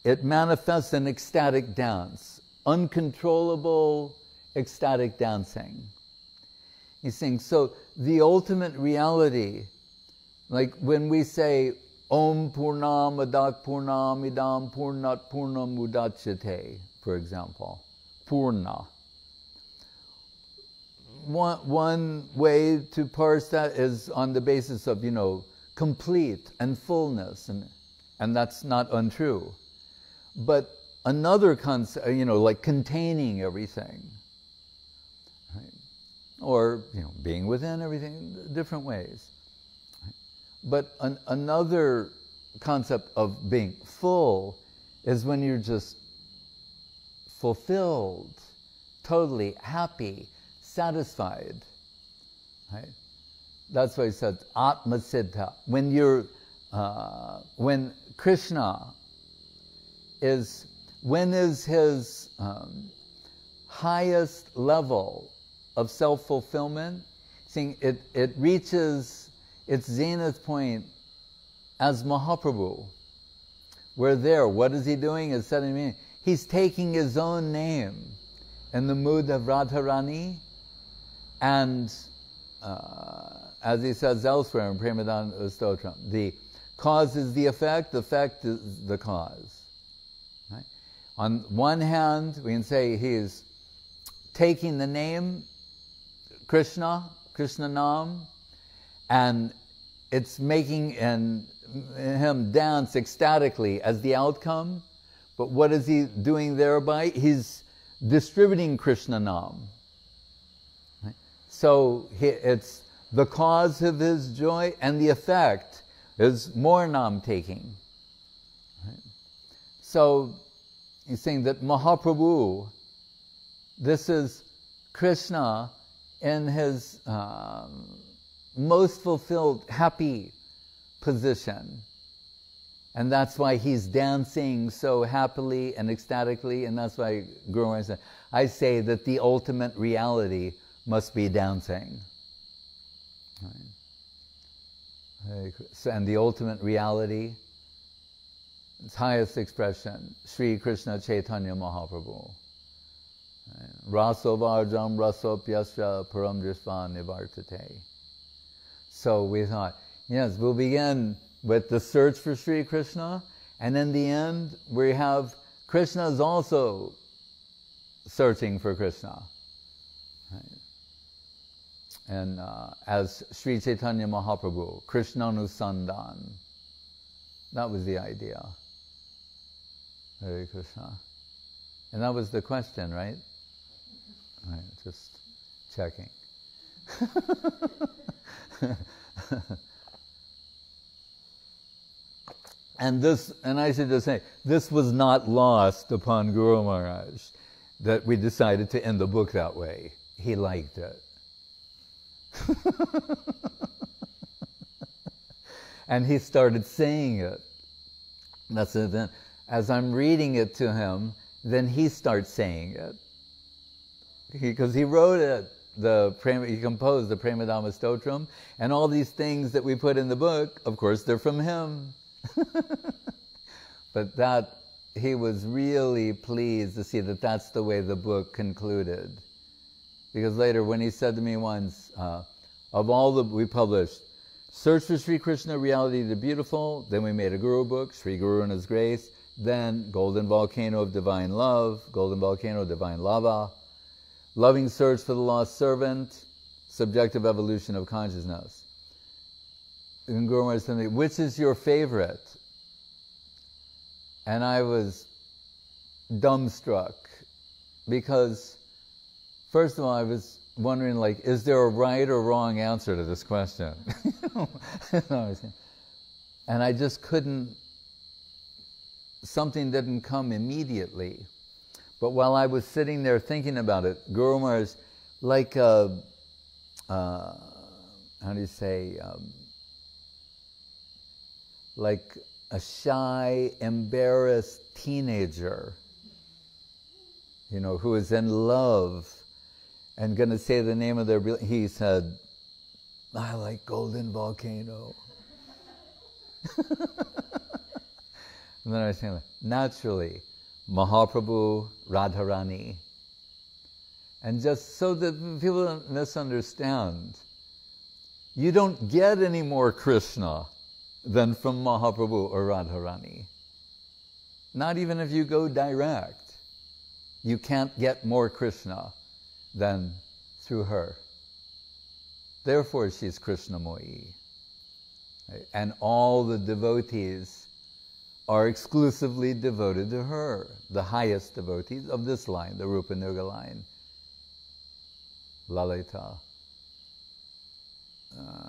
It manifests in ecstatic dance, uncontrollable ecstatic dancing. He's saying, so the ultimate reality, like when we say, Om Purnam Adak Purnam Idam Purnat Purnam Udachyate, for example, Purna. One way to parse that is on the basis of, complete and fullness, and that's not untrue. But another concept, like containing everything, right? Or, being within everything, different ways. Right? But another concept of being full is when you're just fulfilled, totally happy, satisfied. Right? That's why he said Atma Siddha. When Krishna is his highest level of self-fulfillment, seeing it reaches its zenith point as Mahaprabhu. We're there. What is he doing? Is setting meaning. He's taking his own name in the mood of Radharani, and as he says elsewhere in Premadana Stotram, the cause is the effect is the cause. Right? On one hand, we can say he's taking the name Krishna Nam, and it's making him dance ecstatically as the outcome. But what is he doing thereby? He's distributing Krishna Nam. Right? So it's the cause of his joy, and the effect is more Nam taking. Right? So he's saying that Mahaprabhu, this is Krishna in his most fulfilled, happy position. And that's why he's dancing so happily and ecstatically, and that's why Guru Maharaj said, I say that the ultimate reality must be dancing. Right? And the ultimate reality, its highest expression, Sri Krishna Chaitanya Mahaprabhu. Rasovarjam rasopyasya param drishva nivartate. So we thought, yes, we'll begin with the search for Sri Krishna, and in the end we have Krishna is also searching for Krishna. Right? And as Sri Chaitanya Mahaprabhu, Krishnanusandhan. That was the idea. Hare Krishna. And that was the question, right? Right, just checking. And I should just say, this was not lost upon Guru Maharaj, that we decided to end the book that way. He liked it. And he started saying it. That's it. Then, as I'm reading it to him, then he starts saying it. Because he wrote it, he composed the Premadhamma Stotram, and all these things that we put in the book, of course, they're from him. But that, he was really pleased to see that that's the way the book concluded. Because later, when he said to me once, of all that we published, Search for Sri Krishna, Reality the Beautiful, then we made a Guru book, Sri Guru and His Grace, then Golden Volcano of Divine Love, Golden Volcano of Divine Lava, Loving Search for the Lost Servant, Subjective Evolution of Consciousness. And Guru Maharaj said to me, which is your favorite? And I was dumbstruck, because first of all, I was wondering, like, is there a right or wrong answer to this question? And I just couldn't, something didn't come immediately. But while I was sitting there thinking about it, Guru Maharaj, like how do you say, like a shy, embarrassed teenager, you know, who is in love and going to say the name of their, he said, I like Golden Volcano. And then I was saying, naturally, Mahaprabhu, Radharani. And just so that people don't misunderstand, you don't get any more Krishna than from Mahaprabhu or Radharani. Not even if you go direct. You can't get more Krishna than through her. Therefore, she's Krishnamoyi. And all the devotees are exclusively devoted to her, the highest devotees of this line, the Rupa Nuga line. Lalita,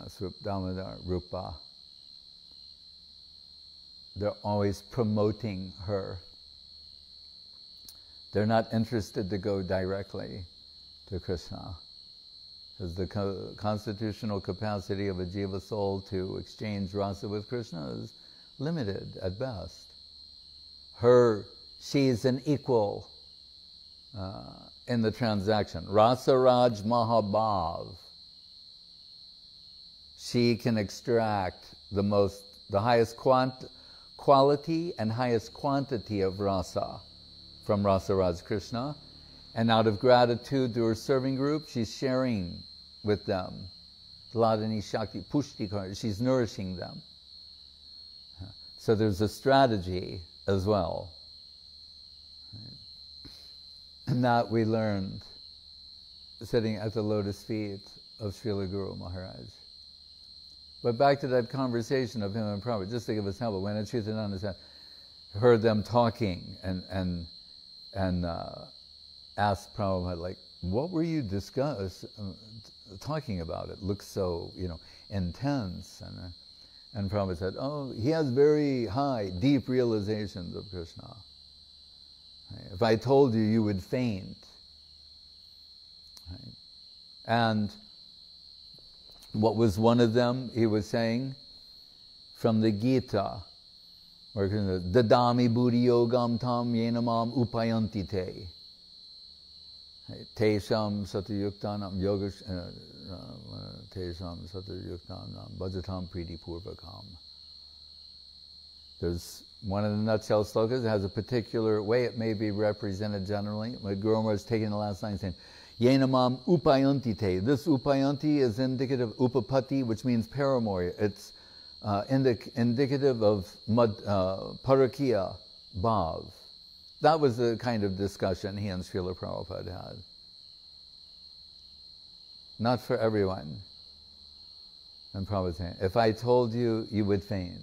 Swarup Damodar, Rupa. They're always promoting her. They're not interested to go directly to Krishna, because the constitutional capacity of a jiva soul to exchange rasa with Krishna is limited at best. She's an equal in the transaction. Rasa Raj Mahabhav. She can extract the highest quality and highest quantity of rasa from Rasa Raj Krishna, and out of gratitude to her serving group, she's sharing with them. Ladani Shakti, Pushtikar, she's nourishing them. So there's a strategy as well. And that we learned sitting at the lotus feet of Srila Guru Maharaj. But back to that conversation of him and Prabhupada, just to give us help, when Achyutananda heard them talking and asked Prabhupada, like, what were you talking about? It looks so, intense. And Prabhupada said, oh, he has very high, deep realizations of Krishna. If I told you, you would faint. And what was one of them? He was saying from the Gita, where Dadami Buddhi Yogam Tam Yenamam Upayanti Te. Tesham Satayuktanam Yogash Tesham Satayuktanam Bhajatam Priti Purvakam. There's one of the nutshell slokas that has a particular way it may be represented generally. But Guru Maharaj is taking the last line saying, Yenamam Upayanti Te. This Upayanti is indicative of Upapati, which means paramour. It's indicative of Parakiya Bhav. That was the kind of discussion he and Srila Prabhupada had. Not for everyone. And Prabhupada saying, if I told you, you would faint.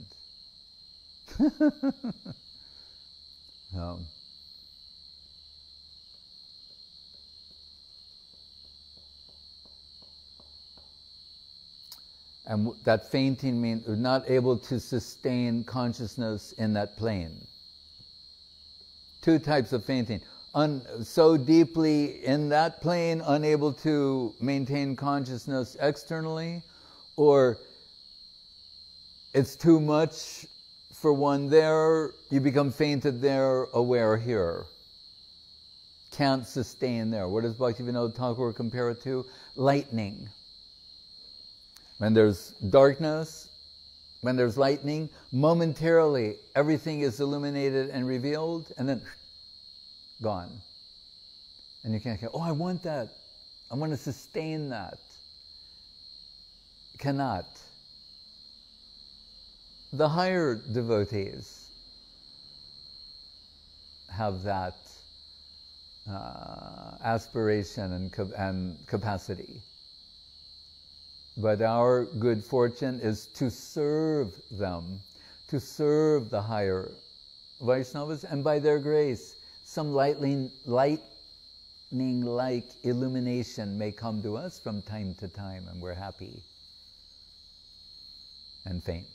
And that fainting means not able to sustain consciousness in that plane. Two types of fainting. So deeply in that plane, unable to maintain consciousness externally, or it's too much for one there, you become fainted there, aware here. Can't sustain there. What does Bhaktivinoda Thakur compare it to? Lightning. When there's darkness, when there's lightning, momentarily everything is illuminated and revealed, and then gone. And you can't go, oh, I want that. I want to sustain that. Cannot. The higher devotees have that aspiration and capacity. But our good fortune is to serve them, to serve the higher Vaishnavas, and by their grace, some lightning-like illumination may come to us from time to time, and we're happy and faint.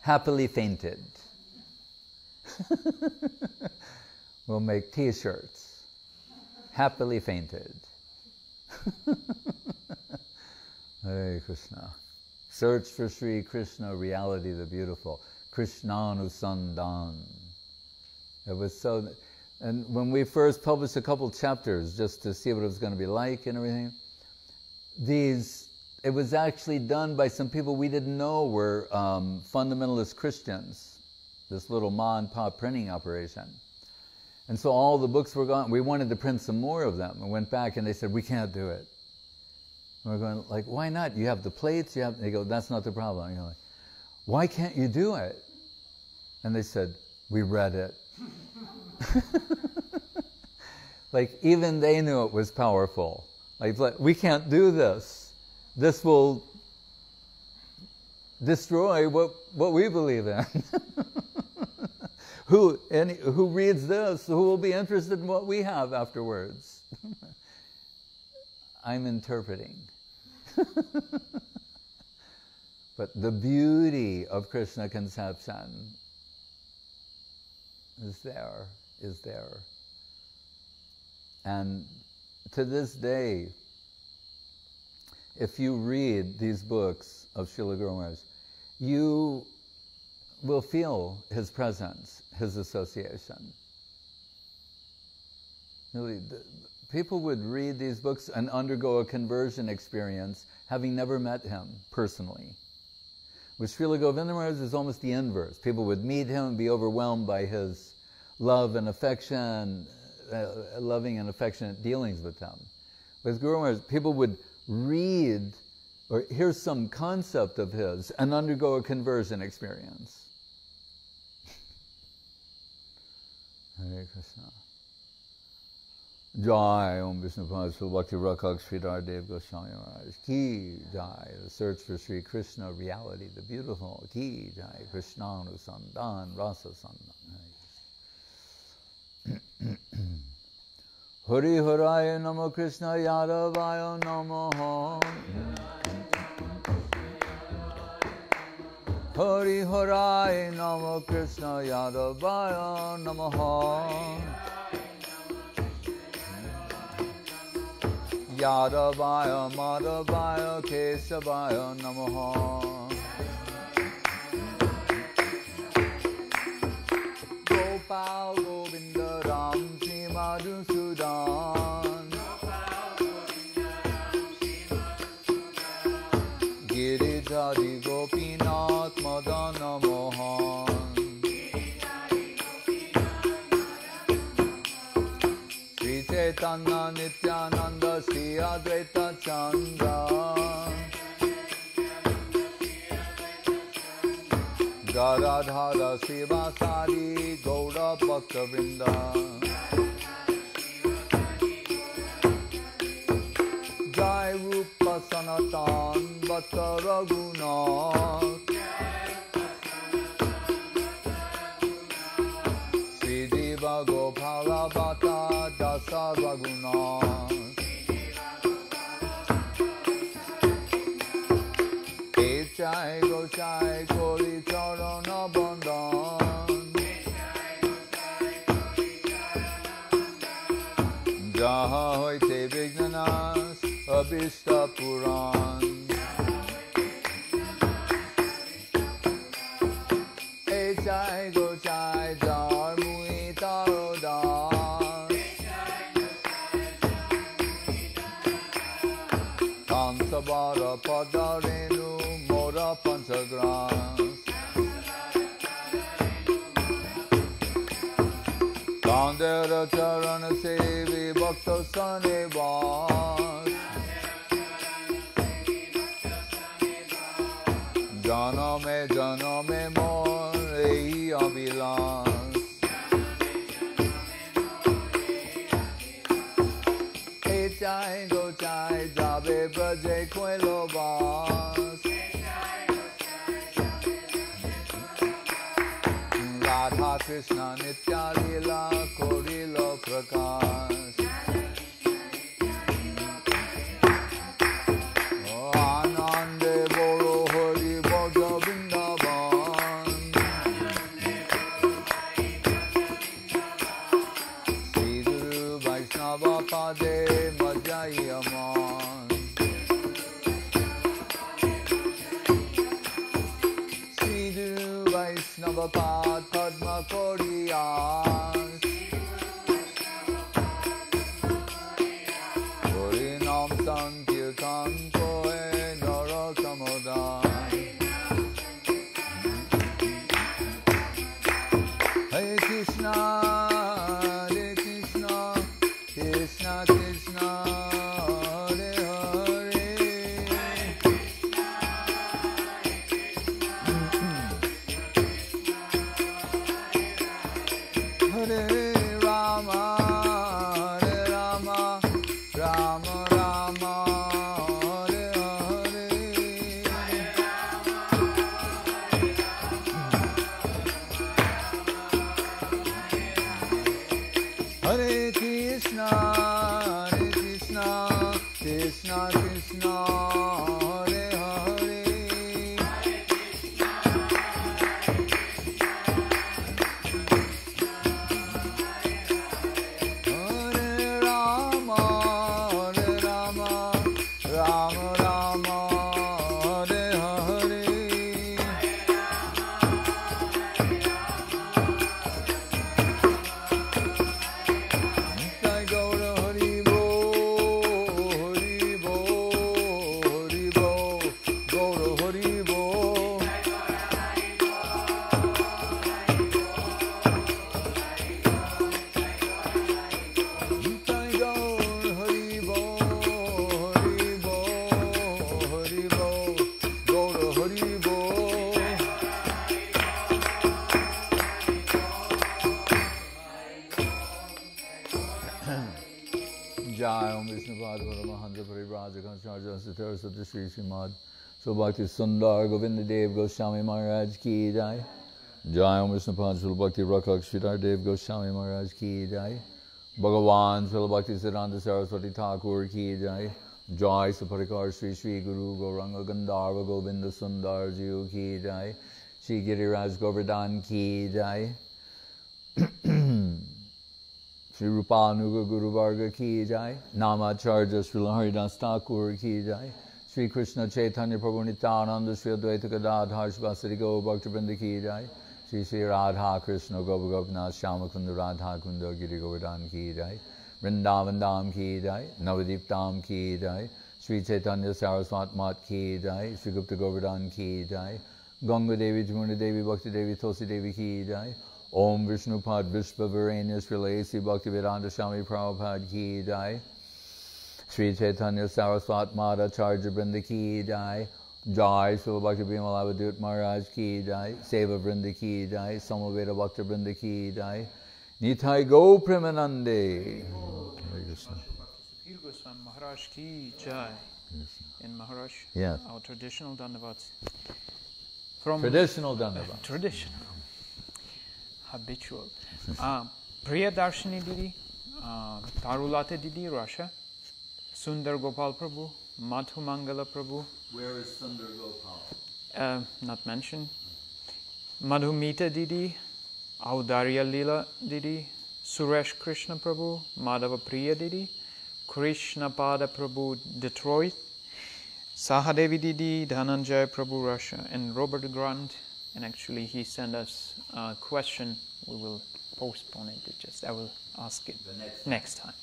Happily fainted. We'll make t-shirts. Happily fainted. Hare Krishna. Search for Sri Krishna, reality the beautiful. Krishnanusandhan. It was so... And when we first published a couple chapters, just to see what it was going to be like and everything, it was actually done by some people we didn't know were fundamentalist Christians. This little ma and pa printing operation. And so all the books were gone. We wanted to print some more of them. And went back and they said, we can't do it. And we're going, like, why not? You have the plates, they go, that's not the problem. You're like, why can't you do it? And they said, we read it. Like, even they knew it was powerful. Like, we can't do this. This will destroy what we believe in. Who reads this, who will be interested in what we have afterwards? I'm interpreting. But the beauty of Krishna conception is there. And to this day, if you read these books of Srila Guru Maharaj, you will feel his presence, his association. Really, people would read these books and undergo a conversion experience having never met him personally. With Srila Govinda Maharaj, is almost the inverse. People would meet him and be overwhelmed by his love and affection, loving and affectionate dealings with them. With Guru Maharaj, people would read or hear some concept of his and undergo a conversion experience. Hare Krishna. Jai Om Vishnu Padma Bhakti Rakak Sridhar Dev Goswami Maharaj. Ki Jai. The search for Sri Krishna, reality, the beautiful. Ki Jai. Krishnanusandhan, Rasa Sandhan. Hari Haraya Namo Krishna Yadavaya Namo. Hari Haraya Namo Krishna Yadavaya Namo. Yadavaya Madhavaya Kesavaya Namo. Gopal Govinda Ram Sri Madhusudan. Giridhari Gopinath Madana Mohan. Sri Chaitanya Nityananda Sri Advaita Chandra. Garadhara Sivasari Gaura Bhakta Vrinda. Jai Rupa Sanatan Bhatta Raghunath. Sri Diva Gopala Bhatta Dasa Raghunath. Jai Gosai Kori Charana Bandhan Jaha Hoite Vignanas Abhishta Puran Jai Gosai Jar Mui Tarodas Kamsabara Padarenu Mora Pansagras Kandera Charana Sevi Bhakta Sanivas Janame Mor Ei Abhilas Jai Gosai Jabe Braje Koilovas Radha Krishna Nitya Lila Korilo Prakash Anande Boro Hari Bhoja Vrindavan Sri Guru Vaishnava Pade Madhyayaman Sri Guru Vaishnava Pad Padma Koriyas Harinam Sankirtan Koe Narasamodan Hare Krishna Hare Krishna Krishna Krishna Hare Hare Hare Rama Hare Rama Rama Rama Hare Hare Hare Krishna Hare Krishna Krishna Krishna Hare Hare Hare Rama Hare Rama Rama Rama Hare Hare Jai Gaura Hari Bo Hari Bo Hari Bo Gaura Hari Bo Jai Gaura Hari Bo Hari Bo Hari Bo Gaura Hari Bo Jai Om Vishnupad Paramahansa Parivrajaka Charja Sathar Sutta Shri Srimad Bhakti Sundar Govinda Dev Goswami Maharaj Ki Jai Jai Om Vishnupad Bhakti Rakak Sridhar Dev Goswami Maharaj Ki Jai Bhagavan Bhakti Siddhanta Saraswati Thakur Ki Jai Jai Saparikar Sri Sri Guru Gauranga Gandharva Govinda Sundar Jiu Ki Jai Shri Giriraj Govardhan Ki Jai Shri Rupanuga Guru Varga Ki Jai Namacharya Sri Haridas Thakur Ki Jai Shri Krishna Chaitanya Prabhu Nityananda Shri Advaita Gadadhar Shivasari Gaur Bhaktivinoda Ki Jai Shri Shri Radha Krishna Gopa Gopinath Shyamakunda Radha Kunda Giri Govardhan Ki Jai Vrindavan Dham Ki Jai Navadip Dham Ki Jai Shri Chaitanya Saraswat Mat Ki Jai Shri Gupta Govardhan Ki Jai Ganga Devi Jamuna Devi Bhakti Devi Tulsi Devi Ki Jai Om Vishnupad Vishvavarenya Sri Laisi Bhaktivedanta Swami Prabhupada Ki Jai Sri Chaitanya Saraswat Mata Charja Vrinda Ki Jai Jai Srila Bhakti Bhimala Avadut Maharaj Ki Jai Seva Vrinda Ki Jai Samaveda Bhakta Vrinda Ki Jai Nitai Go Premanande Hare Krishna. SUDHIR GOSWAMI Maharaj Ki Jai. And Maharaj, Yes. our traditional dandavats. From Traditional dandavats. Traditional. Habitual. Priya Darshini Didi, Tarulate Didi, Russia. Sundar Gopal Prabhu, Madhu Mangala Prabhu. Where is Sundar Gopal? not mentioned. Madhumita Didi, Audarya Lila Didi, Suresh Krishna Prabhu, Madhava Priya Didi, Krishna Pada Prabhu Detroit, Sahadevi Didi, Dhananjay Prabhu Russia, and Robert Grant. And actually he sent us a question. We will postpone it. I will ask it next time.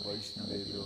Vaishnavedyo